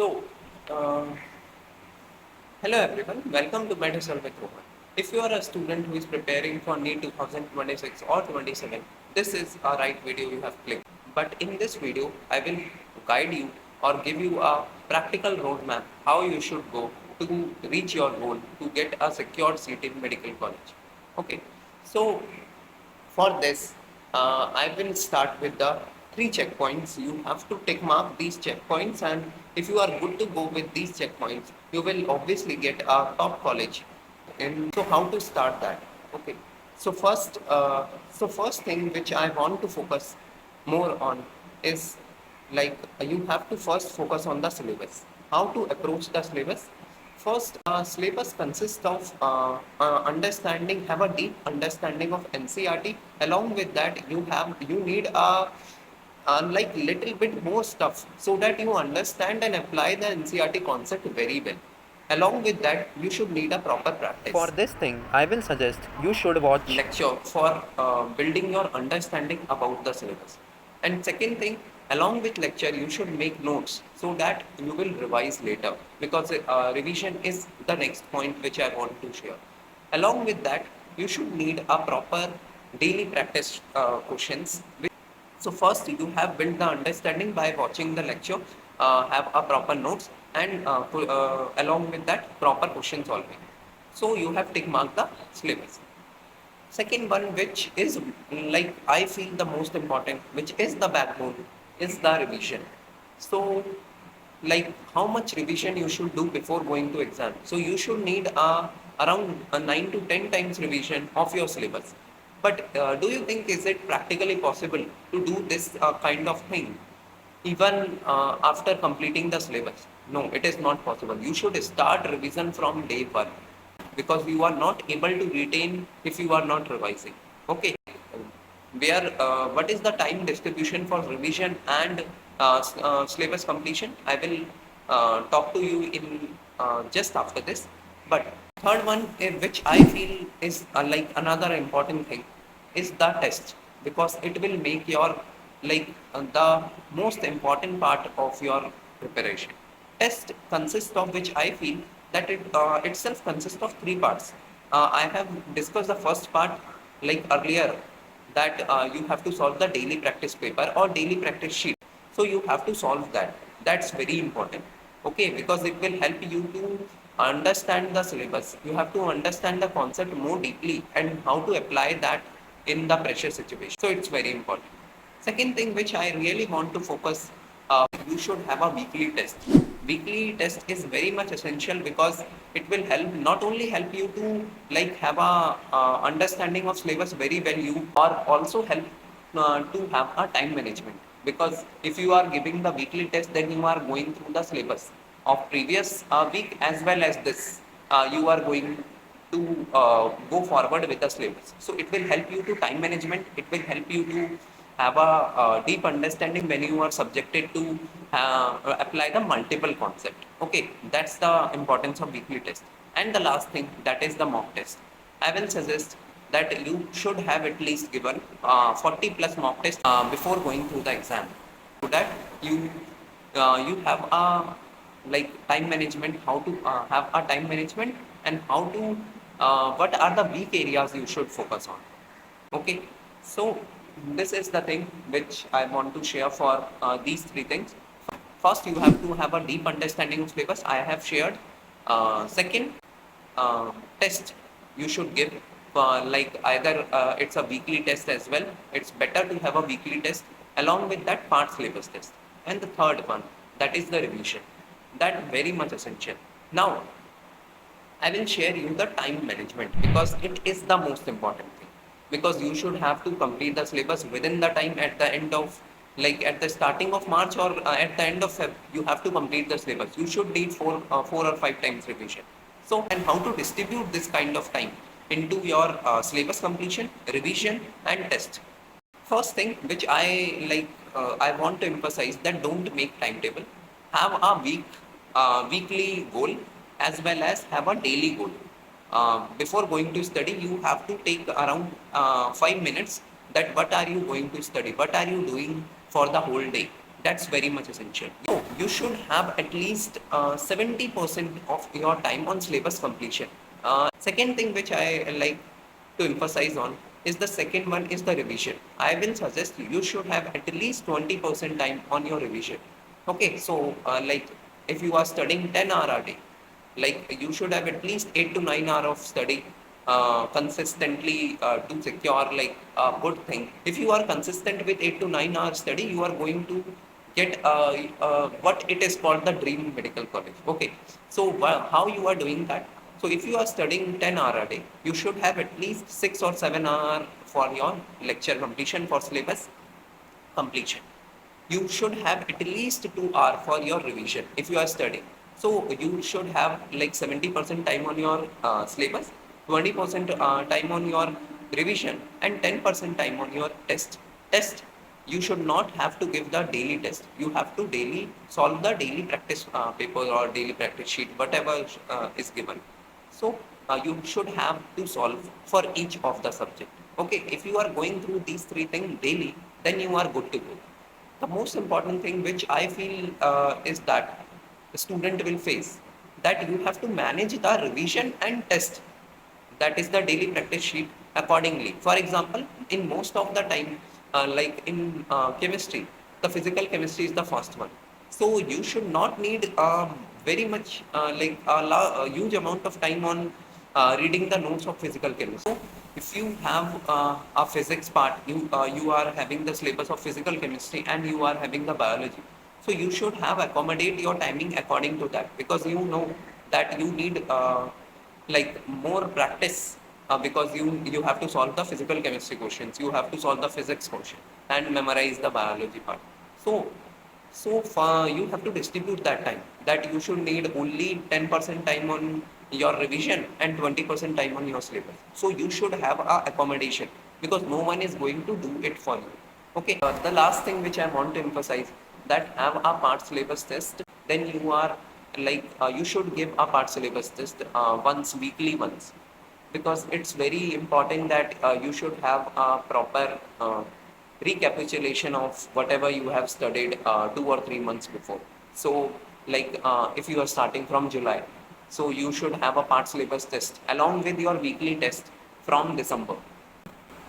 So, uh, hello everyone, welcome to Better Self with Rohan. If you are a student who is preparing for NEET 2026 or 27, this is a right video you have clicked. But in this video, I will guide you or give you a practical roadmap how you should go to reach your goal to get a secured seat in medical college. Okay, so for this, I will start with the three checkpoints. You have to tick mark these checkpoints, and if you are good to go with these checkpoints, you will obviously get a top college. And so, how to start that? Okay. So first thing which I want to focus more on is like you have to first focus on the syllabus. How to approach the syllabus? First, syllabus consists of have a deep understanding of NCRT. Along with that, you need like little bit more stuff so that you understand and apply the NCRT concept very well. Along with that, you should need a proper practice. For this thing, I will suggest you should watch lecture for building your understanding about the syllabus. And second thing, along with lecture, you should make notes so that you will revise later because revision is the next point which I want to share. Along with that, you should need a proper daily practice questions. So first, you have built the understanding by watching the lecture, have a proper notes, and along with that, proper question solving. So you have tick mark the syllabus. Second one, which is like I feel the most important, which is the backbone, is the revision. So, like how much revision you should do before going to exam. So you should need around 9 to 10 times revision of your syllabus. But do you think is it practically possible to do this kind of thing even after completing the syllabus? No, it is not possible. You should start revision from day one because you are not able to retain if you are not revising. Okay, where what is the time distribution for revision and syllabus completion? I will talk to you in just after this. But third one, which I feel is like another important thing, is the test because it will make your the most important part of your preparation. Test consists of which I feel that it itself consists of three parts. I have discussed the first part like earlier that you have to solve the daily practice paper or daily practice sheet. So you have to solve that. That's very important. Okay, because it will help you to understand the syllabus. You have to understand the concept more deeply and how to apply that in the pressure situation. So it's very important. Second thing which I really want to focus, you should have a weekly test. Weekly test is very much essential because it will help not only help you to like have a understanding of syllabus very well, you are also help to have a time management because if you are giving the weekly test, then you are going through the syllabus of previous week as well as this. You are going to go forward with the syllabus. So it will help you to time management. It will help you to have a deep understanding when you are subjected to apply the multiple concept. Okay, that's the importance of weekly test. And the last thing, that is the mock test. I will suggest that you should have at least given 40 plus mock test before going through the exam, so that you have a like time management, how to have a time management and how to what are the weak areas you should focus on. Okay, so this is the thing which I want to share for these three things. First, you have to have a deep understanding of syllabus. I have shared. Second, test you should give. Like either it's a weekly test as well. It's better to have a weekly test along with that part syllabus test. And the third one, that is the revision. That very much essential. Now, I will share you the time management because it is the most important thing. Because you should have to complete the syllabus within the time at the end of like at the starting of March or at the end of Feb, you have to complete the syllabus. You should need four or five times revision. So, and how to distribute this kind of time into your syllabus completion, revision, and test. First thing which I want to emphasize that don't make timetable. Have a weekly goal as well as have a daily goal. Before going to study, you have to take around 5 minutes that what are you going to study, what are you doing for the whole day. That's very much essential. So you should have at least 70% of your time on syllabus completion. Second thing which I like to emphasize on is the second one is the revision. I will suggest you should have at least 20% time on your revision. Okay, so like if you are studying 10 hour a day, like you should have at least 8 to 9 hour of study consistently to secure like a good thing. If you are consistent with 8 to 9 hours study, you are going to get what it is called the dream medical college. Okay, so how you are doing that? So if you are studying 10 hour a day, you should have at least 6 or 7 hour for your lecture completion, for syllabus completion. You should have at least 2 hours for your revision if you are studying. So you should have like 70% time on your syllabus, 20% time on your revision, and 10% time on your test. You should not have to give the daily test. You have to daily solve the daily practice paper or daily practice sheet, whatever is given. So you should have to solve for each of the subject. Okay, if you are going through these three things daily, then you are good to go. The most important thing which I feel is that the student will face, that you have to manage the revision and test, that is the daily practice sheet, accordingly. For example, in most of the time, like in chemistry, the physical chemistry is the first one. So you should not need very much like a huge amount of time on reading the notes of physical chemistry. So if you have a physics part, you are having the syllabus of physical chemistry and you are having the biology. So you should have accommodate your timing according to that, because you know that you need like more practice, because you have to solve the physical chemistry questions, you have to solve the physics question and memorize the biology part. So far you have to distribute that time, that you should need only 10% time on your revision and 20% time on your syllabus. So you should have a accommodation, because no one is going to do it for you. Okay, the last thing which I want to emphasize, that have a part syllabus test. Then you are like you should give a part syllabus test once weekly once, because it's very important that you should have a proper recapitulation of whatever you have studied 2 or 3 months before. So like if you are starting from July, so you should have a part syllabus test along with your weekly test from December.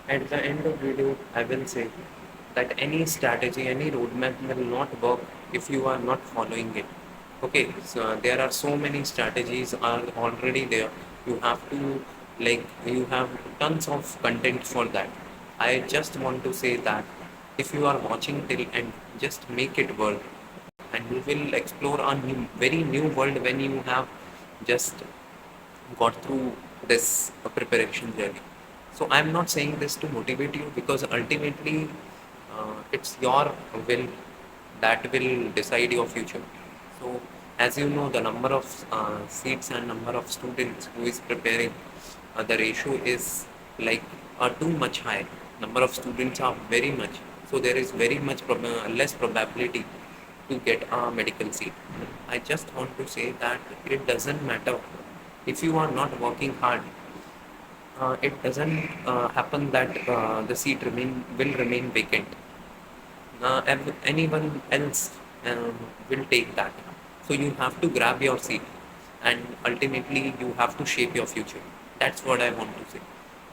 At the end of video, I will say that any strategy, any roadmap will not work if you are not following it. Okay, so there are so many strategies are already there. You have to like you have tons of content for that. I just want to say that if you are watching till end, just make it work, and you will explore a very new world when you have just got through this preparation journey. So I'm not saying this to motivate you, because ultimately it's your will that will decide your future. So as you know, the number of seats and number of students who is preparing, the ratio is like too much high. Number of students are very much. So there is very much less probability to get a medical seat. I just want to say that it doesn't matter if you are not working hard. It doesn't happen that the seat will remain vacant. Anyone else will take that. So you have to grab your seat, and ultimately you have to shape your future. That's what I want to say.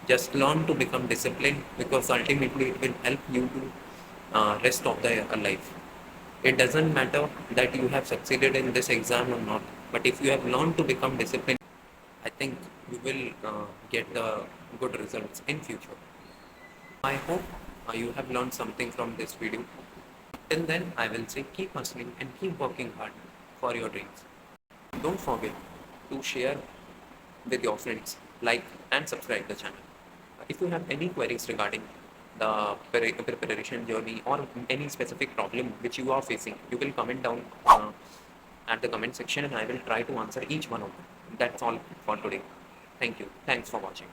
Just learn to become disciplined, because ultimately it will help you to rest of the life. It doesn't matter that you have succeeded in this exam or not, but if you have learned to become disciplined, I think you will get the good results in future. I hope you have learned something from this video. Till then, I will say keep hustling and keep working hard for your dreams. Don't forget to share with your friends, like and subscribe the channel. If you have any queries regarding the preparation journey or any specific problem which you are facing, you will comment down at the comment section, and I will try to answer each one of them. That's all for today. Thank you. Thanks for watching.